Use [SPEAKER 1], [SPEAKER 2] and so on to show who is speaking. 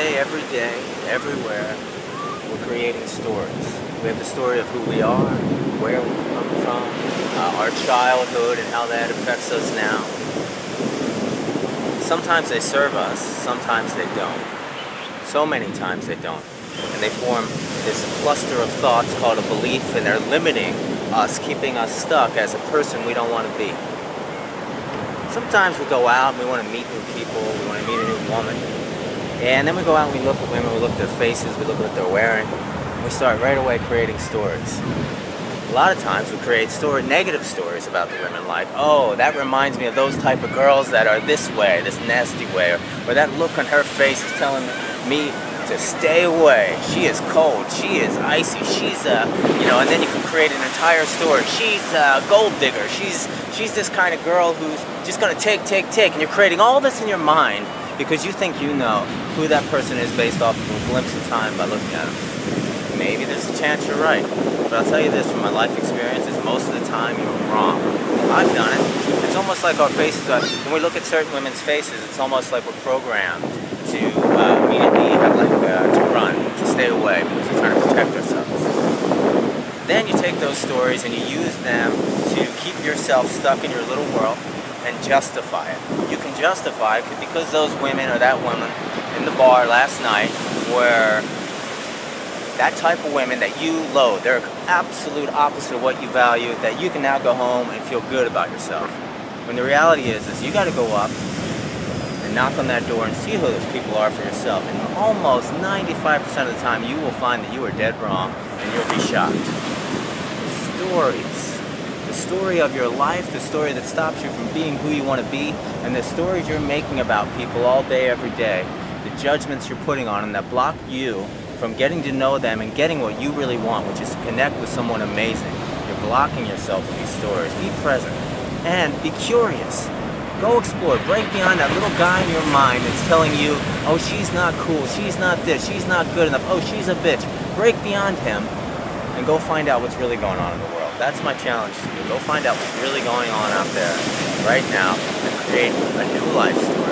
[SPEAKER 1] day, everywhere, we're creating stories. We have the story of who we are, where we come from, our childhood and how that affects us now. Sometimes they serve us, sometimes they don't. So many times they don't. And they form this cluster of thoughts called a belief, and they're limiting us, keeping us stuck as a person we don't want to be. Sometimes we go out and we want to meet new people, we want to meet a new woman. And then we go out and we look at women, we look at their faces, we look at what they're wearing, and we start right away creating stories. A lot of times we create negative stories about the women, like, oh, that reminds me of those type of girls that are this way, this nasty way, or that look on her face is telling me to stay away. She is cold, she is icy, she's and then you can create an entire story. She's a gold digger, she's this kind of girl who's just gonna take, and you're creating all this in your mind because you think you know who that person is based off of a glimpse of time by looking at them. Maybe there's a chance you're right, but I'll tell you this from my life experiences, most of the time you're wrong. I've done it. It's almost like our faces, when we look at certain women's faces, it's almost like we're programmed to immediately have to run, to stay away because we're trying to protect ourselves. Then you take those stories and you use them to keep yourself stuck in your little world and justify it. You can justify it because those women or that woman in the bar last night were that type of women that you loathe. They're absolute opposite of what you value, that you can now go home and feel good about yourself. When the reality is you got to go up and knock on that door and see who those people are for yourself. And almost 95% of the time you will find that you are dead wrong and you'll be shocked. Stories. The story of your life, the story that stops you from being who you want to be, and the stories you're making about people all day, every day, the judgments you're putting on them that block you from getting to know them and getting what you really want, which is to connect with someone amazing. You're blocking yourself with these stories. Be present and be curious. Go explore. Break beyond that little guy in your mind that's telling you, oh, she's not cool, she's not this, she's not good enough, oh, she's a bitch. Break beyond him and go find out what's really going on in the world. That's my challenge to you. Go find out what's really going on out there right now and create a new life story.